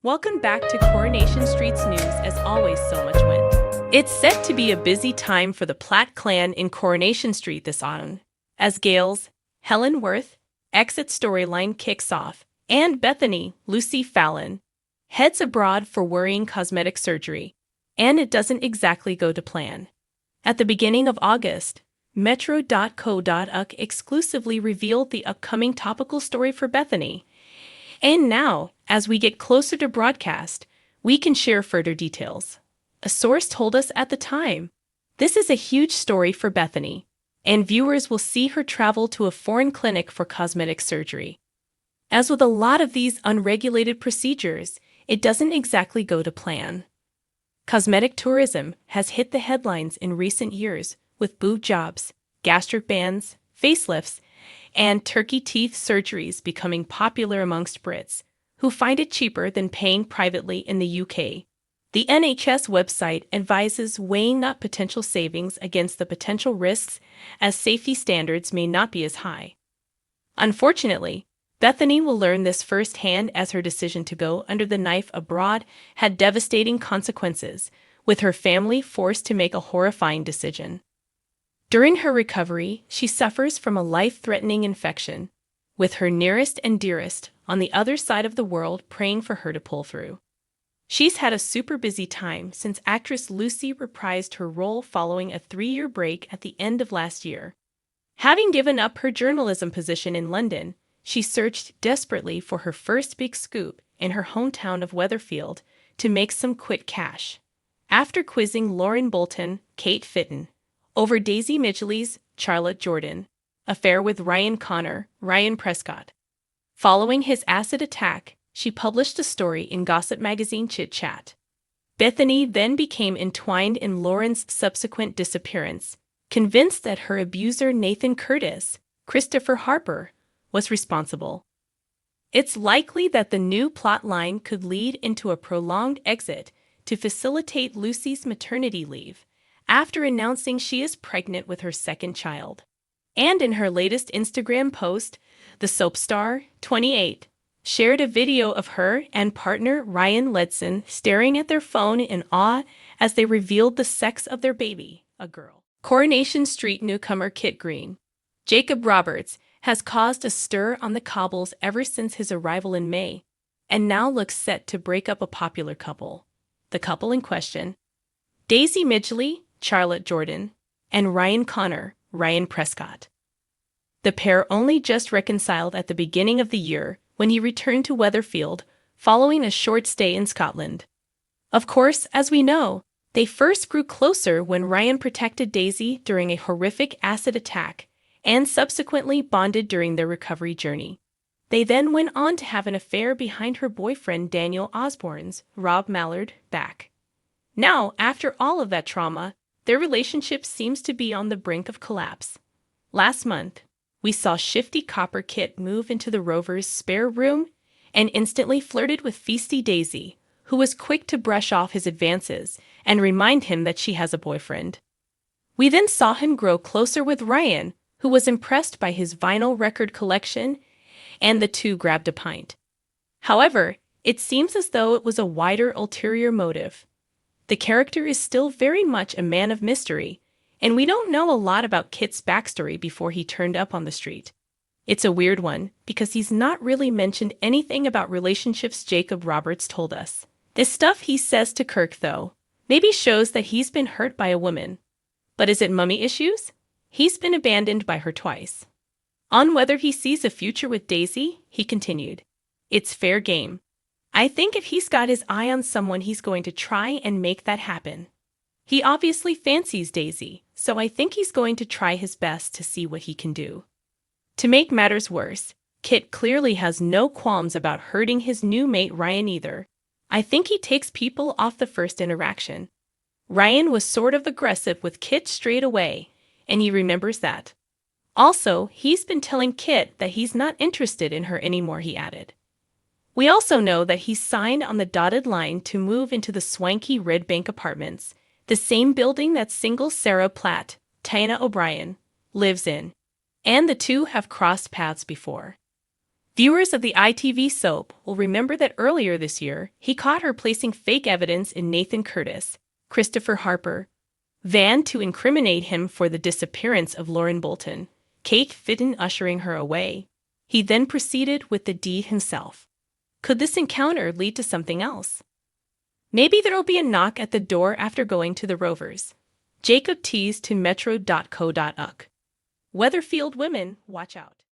Welcome back to Coronation Street's news. As always, so much went. It's set to be a busy time for the Platt clan in Coronation Street this autumn, as Gail's Helen Worth exit storyline kicks off, and Bethany Lucy Fallon heads abroad for worrying cosmetic surgery, and it doesn't exactly go to plan. At the beginning of August, Metro.co.uk exclusively revealed the upcoming topical story for Bethany. And now, as we get closer to broadcast, we can share further details. A source told us at the time, this is a huge story for Bethany, and viewers will see her travel to a foreign clinic for cosmetic surgery. As with a lot of these unregulated procedures, it doesn't exactly go to plan. Cosmetic tourism has hit the headlines in recent years, with boob jobs, gastric bands, facelifts, and turkey teeth surgeries becoming popular amongst Brits, who find it cheaper than paying privately in the UK. The NHS website advises weighing up potential savings against the potential risks, as safety standards may not be as high. Unfortunately, Bethany will learn this firsthand, as her decision to go under the knife abroad had devastating consequences, with her family forced to make a horrifying decision. During her recovery, she suffers from a life-threatening infection, with her nearest and dearest on the other side of the world praying for her to pull through. She's had a super busy time since actress Lucy reprised her role following a 3-year break at the end of last year. Having given up her journalism position in London, she searched desperately for her first big scoop in her hometown of Weatherfield to make some quick cash. After quizzing Lauren Bolton, Kate Fitton, over Daisy Midgley's Charlotte Jordan affair with Ryan Connor, Ryan Prescott. Following his acid attack, she published a story in gossip magazine Chit Chat. Bethany then became entwined in Lauren's subsequent disappearance, convinced that her abuser Nathan Curtis, Christopher Harper, was responsible. It's likely that the new plot line could lead into a prolonged exit to facilitate Lucy's maternity leave, after announcing she is pregnant with her second child. And in her latest Instagram post, the soap star, 28, shared a video of her and partner Ryan Ledson staring at their phone in awe as they revealed the sex of their baby, a girl. Coronation Street newcomer Kit Green, Jacob Roberts, has caused a stir on the cobbles ever since his arrival in May, and now looks set to break up a popular couple. The couple in question, Daisy Midgley, Charlotte Jordan, and Ryan Connor, Ryan Prescott. The pair only just reconciled at the beginning of the year when he returned to Weatherfield following a short stay in Scotland. Of course, as we know, they first grew closer when Ryan protected Daisy during a horrific acid attack and subsequently bonded during their recovery journey. They then went on to have an affair behind her boyfriend Daniel Osborne's, Rob Mallard, back. Now, after all of that trauma, their relationship seems to be on the brink of collapse. Last month, we saw shifty Copper Kit move into the Rover's spare room and instantly flirted with feisty Daisy, who was quick to brush off his advances and remind him that she has a boyfriend. We then saw him grow closer with Ryan, who was impressed by his vinyl record collection, and the two grabbed a pint. However, it seems as though it was a wider ulterior motive. The character is still very much a man of mystery, and we don't know a lot about Kit's backstory before he turned up on the street. It's a weird one, because he's not really mentioned anything about relationships Jacob Roberts told us. This stuff he says to Kirk, though, maybe shows that he's been hurt by a woman. But is it mummy issues? He's been abandoned by her twice. On whether he sees a future with Daisy, he continued, "It's fair game. I think if he's got his eye on someone, he's going to try and make that happen. He obviously fancies Daisy, so I think he's going to try his best to see what he can do." To make matters worse, Kit clearly has no qualms about hurting his new mate Ryan either. I think he takes people off the first interaction. Ryan was sort of aggressive with Kit straight away, and he remembers that. Also, he's been telling Kit that he's not interested in her anymore, he added. We also know that he's signed on the dotted line to move into the swanky Red Bank apartments, the same building that single Sarah Platt, Tina O'Brien, lives in, and the two have crossed paths before. Viewers of the ITV soap will remember that earlier this year, he caught her placing fake evidence in Nathan Curtis, Christopher Harper, van to incriminate him for the disappearance of Lauren Bolton, Kate Fitton ushering her away. He then proceeded with the deed himself. Could this encounter lead to something else? Maybe there'll be a knock at the door after going to the Rovers. Jacob teased to metro.co.uk. Weatherfield women, watch out.